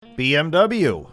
BMW.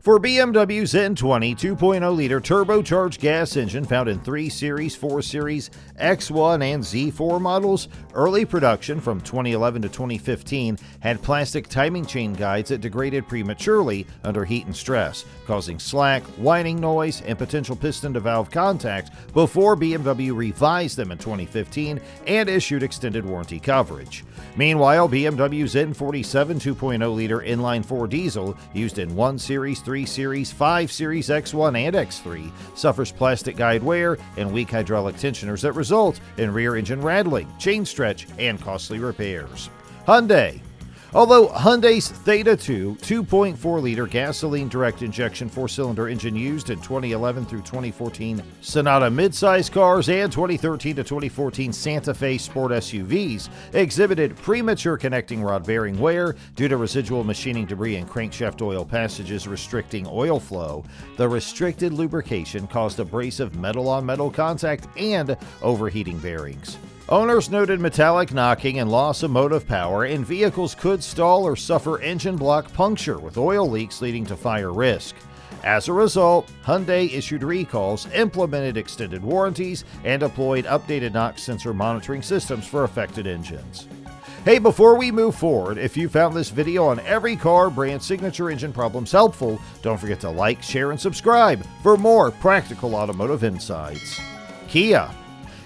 For BMW's N20 2.0-liter turbocharged gas engine found in 3 Series, 4 Series, X1, and Z4 models, early production from 2011 to 2015 had plastic timing chain guides that degraded prematurely under heat and stress, causing slack, whining noise, and potential piston-to-valve contact before BMW revised them in 2015 and issued extended warranty coverage. Meanwhile, BMW's N47 2.0-liter inline-4 diesel used in 1 Series, 3 Series, 5 Series, X1, and X3 suffers plastic guide wear and weak hydraulic tensioners that result in rear engine rattling, chain stretch, and costly repairs. Hyundai. Although Hyundai's Theta 2 2.4-liter gasoline direct injection 4-cylinder engine used in 2011 through 2014 Sonata midsize cars and 2013 to 2014 Santa Fe sport SUVs exhibited premature connecting rod bearing wear due to residual machining debris and crankshaft oil passages restricting oil flow, the restricted lubrication caused abrasive metal-on-metal contact and overheating bearings. Owners noted metallic knocking and loss of motive power, and vehicles could stall or suffer engine block puncture with oil leaks leading to fire risk. As a result, Hyundai issued recalls, implemented extended warranties, and deployed updated knock sensor monitoring systems for affected engines. Hey, before we move forward, if you found this video on every car brand signature engine problems helpful, don't forget to like, share, and subscribe for more practical automotive insights. Kia.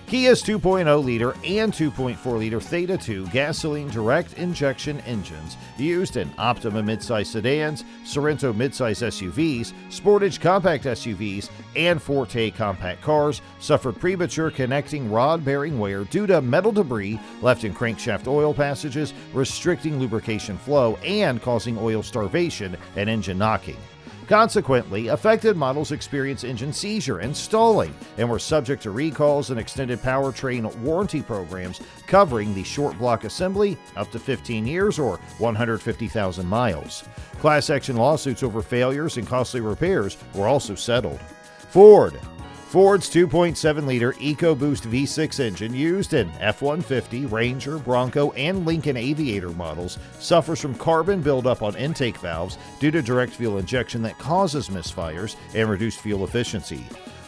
Kia's 2.0-liter and 2.4-liter Theta 2 gasoline direct injection engines used in Optima midsize sedans, Sorento midsize SUVs, Sportage compact SUVs, and Forte compact cars suffered premature connecting rod bearing wear due to metal debris left in crankshaft oil passages, restricting lubrication flow and causing oil starvation and engine knocking. Consequently, affected models experience engine seizure and stalling and were subject to recalls and extended powertrain warranty programs covering the short block assembly up to 15 years or 150,000 miles. Class action lawsuits over failures and costly repairs were also settled. Ford's 2.7-liter EcoBoost V6 engine used in F-150, Ranger, Bronco, and Lincoln Aviator models suffers from carbon buildup on intake valves due to direct fuel injection that causes misfires and reduced fuel efficiency.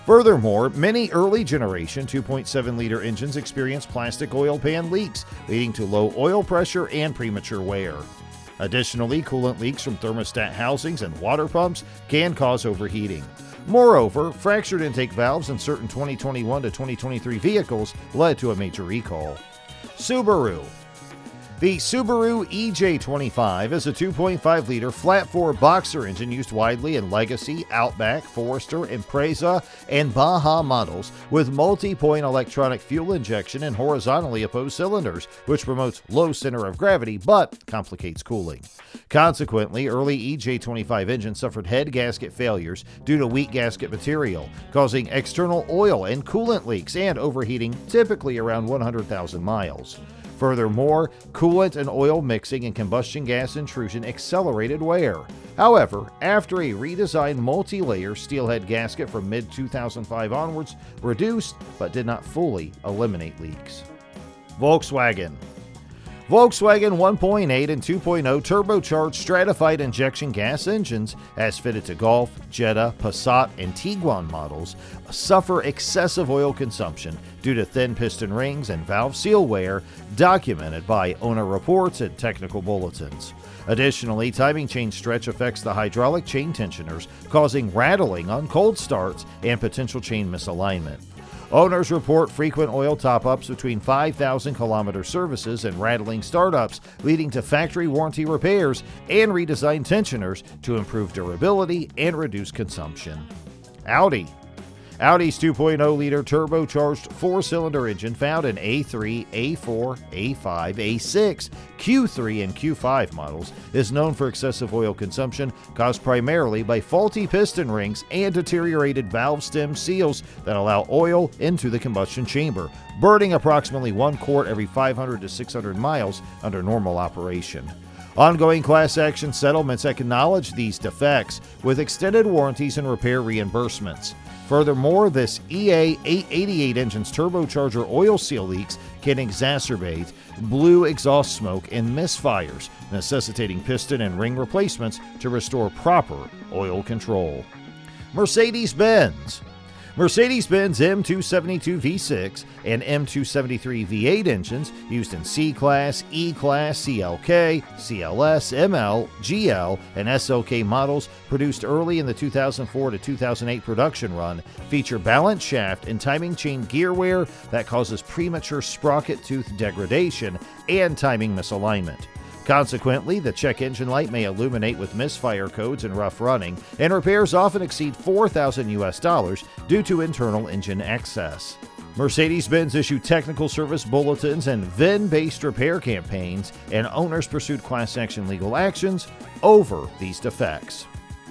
Furthermore, many early generation 2.7-liter engines experience plastic oil pan leaks, leading to low oil pressure and premature wear. Additionally, coolant leaks from thermostat housings and water pumps can cause overheating. Moreover, fractured intake valves in certain 2021 to 2023 vehicles led to a major recall. Subaru. The Subaru EJ25 is a 2.5-liter flat-four boxer engine used widely in Legacy, Outback, Forester, Impreza, and Baja models with multi-point electronic fuel injection and horizontally opposed cylinders, which promotes low center of gravity but complicates cooling. Consequently, early EJ25 engines suffered head gasket failures due to weak gasket material, causing external oil and coolant leaks and overheating typically around 100,000 miles. Furthermore, coolant and oil mixing and combustion gas intrusion accelerated wear. However, after a redesigned multi-layer steelhead gasket from mid-2005 onwards reduced but did not fully eliminate leaks. Volkswagen 1.8 and 2.0 turbocharged stratified injection gas engines, as fitted to Golf, Jetta, Passat, and Tiguan models, suffer excessive oil consumption due to thin piston rings and valve seal wear, documented by owner reports and technical bulletins. Additionally, timing chain stretch affects the hydraulic chain tensioners, causing rattling on cold starts and potential chain misalignment. Owners report frequent oil top-ups between 5,000 kilometer services and rattling startups, leading to factory warranty repairs and redesigned tensioners to improve durability and reduce consumption. Audi's 2.0-liter turbocharged 4-cylinder engine found in A3, A4, A5, A6, Q3, and Q5 models is known for excessive oil consumption caused primarily by faulty piston rings and deteriorated valve stem seals that allow oil into the combustion chamber, burning approximately 1 quart every 500 to 600 miles under normal operation. Ongoing class action settlements acknowledge these defects with extended warranties and repair reimbursements. Furthermore, this EA 888 engine's turbocharger oil seal leaks can exacerbate blue exhaust smoke and misfires, necessitating piston and ring replacements to restore proper oil control. Mercedes-Benz M272 V6 and M273 V8 engines used in C-Class, E-Class, CLK, CLS, ML, GL, and SLK models produced early in the 2004 to 2008 production run feature balanced shaft and timing chain gear wear that causes premature sprocket tooth degradation and timing misalignment. Consequently, the check engine light may illuminate with misfire codes and rough running, and repairs often exceed $4,000 due to internal engine excess. Mercedes-Benz issued technical service bulletins and VIN-based repair campaigns, and owners pursued class action legal actions over these defects.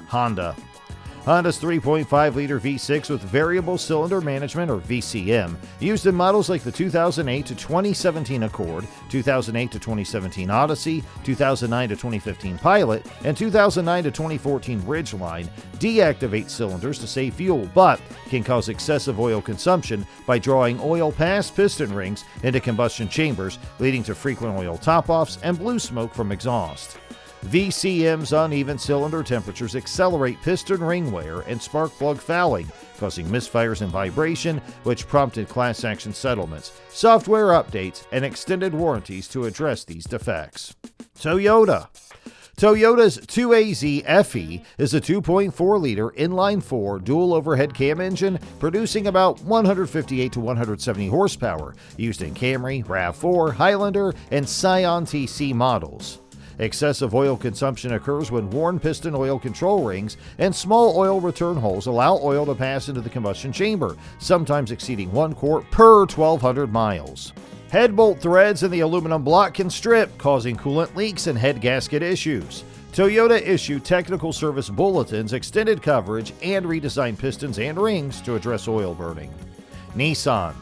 Honda's 3.5-liter V6 with variable cylinder management, or VCM, used in models like the 2008 to 2017 Accord, 2008 to 2017 Odyssey, 2009 to 2015 Pilot, and 2009 to 2014 Ridgeline, deactivate cylinders to save fuel, but can cause excessive oil consumption by drawing oil past piston rings into combustion chambers, leading to frequent oil top-offs and blue smoke from exhaust. VCM's uneven cylinder temperatures accelerate piston ring wear and spark plug fouling, causing misfires and vibration, which prompted class action settlements, software updates, and extended warranties to address these defects. Toyota's 2AZ FE is a 2.4-liter inline-4 dual overhead cam engine producing about 158 to 170 horsepower, used in Camry, RAV4, Highlander, and Scion TC models. Excessive oil consumption occurs when worn piston oil control rings and small oil return holes allow oil to pass into the combustion chamber, sometimes exceeding 1 quart per 1,200 miles. Head bolt threads in the aluminum block can strip, causing coolant leaks and head gasket issues. Toyota issued technical service bulletins, extended coverage, and redesigned pistons and rings to address oil burning. Nissan.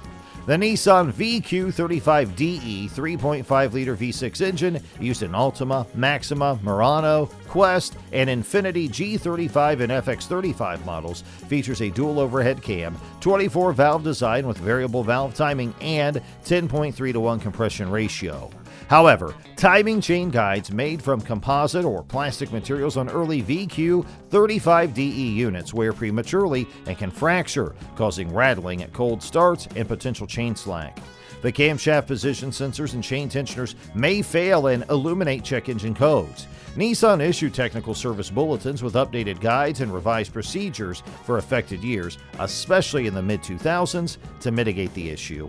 The Nissan VQ35DE 3.5-liter V6 engine used in Altima, Maxima, Murano, Quest, and Infiniti G35 and FX35 models features a dual overhead cam, 24-valve design with variable valve timing, and 10.3-to-1 compression ratio. However, timing chain guides made from composite or plastic materials on early VQ35DE units wear prematurely and can fracture, causing rattling at cold starts and potential chain slack. The camshaft position sensors and chain tensioners may fail and illuminate check engine codes. Nissan issued technical service bulletins with updated guides and revised procedures for affected years, especially in the mid-2000s, to mitigate the issue.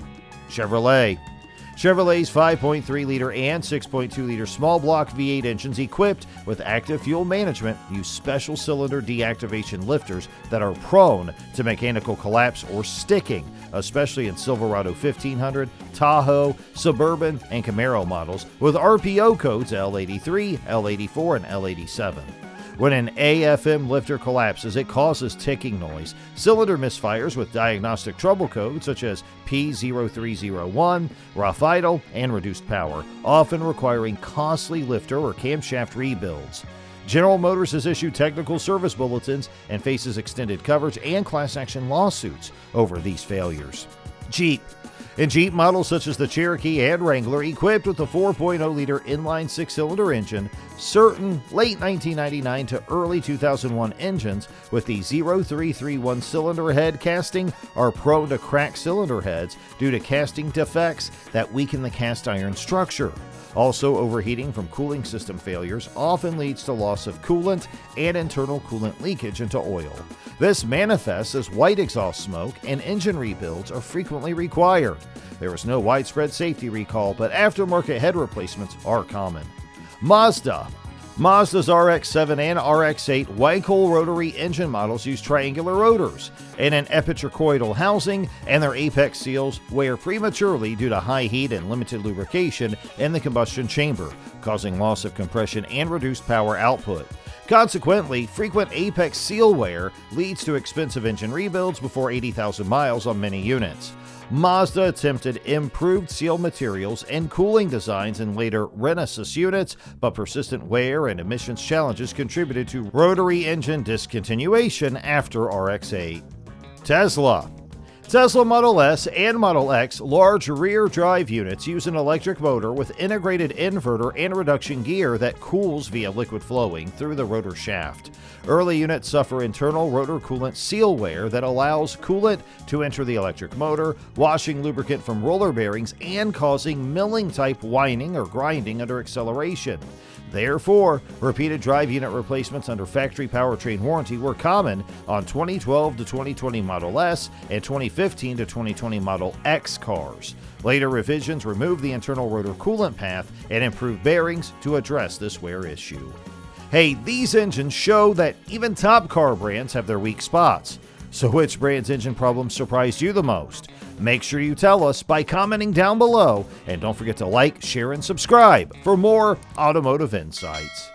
Chevrolet's 5.3-liter and 6.2-liter small block V8 engines equipped with active fuel management use special cylinder deactivation lifters that are prone to mechanical collapse or sticking, especially in Silverado 1500, Tahoe, Suburban, and Camaro models with RPO codes L83, L84, and L87. When an AFM lifter collapses, it causes ticking noise, cylinder misfires with diagnostic trouble codes such as P0301, rough idle, and reduced power, often requiring costly lifter or camshaft rebuilds. General Motors has issued technical service bulletins and faces extended coverage and class action lawsuits over these failures. Jeep models such as the Cherokee and Wrangler equipped with a 4.0-liter inline 6-cylinder engine, certain late 1999 to early 2001 engines with the 0331 cylinder head casting are prone to crack cylinder heads due to casting defects that weaken the cast iron structure. Also, overheating from cooling system failures often leads to loss of coolant and internal coolant leakage into oil. This manifests as white exhaust smoke, and engine rebuilds are frequently required. There is no widespread safety recall, but aftermarket head replacements are common. Mazda's RX-7 and RX-8 Weichel rotary engine models use triangular rotors and an epitrochoidal housing, and their apex seals wear prematurely due to high heat and limited lubrication in the combustion chamber, causing loss of compression and reduced power output. Consequently, frequent apex seal wear leads to expensive engine rebuilds before 80,000 miles on many units. Mazda attempted improved seal materials and cooling designs in later Renesas units, but persistent wear and emissions challenges contributed to rotary engine discontinuation after RX-8. Tesla Model S and Model X large rear drive units use an electric motor with integrated inverter and reduction gear that cools via liquid flowing through the rotor shaft. Early units suffer internal rotor coolant seal wear that allows coolant to enter the electric motor, washing lubricant from roller bearings and causing milling-type whining or grinding under acceleration. Therefore, repeated drive unit replacements under factory powertrain warranty were common on 2012 to 2020 Model S and 2015 to 2020 Model X cars. Later revisions removed the internal rotor coolant path and improved bearings to address this wear issue. Hey, these engines show that even top car brands have their weak spots. So which brand's engine problems surprised you the most? Make sure you tell us by commenting down below, and don't forget to like, share, and subscribe for more automotive insights.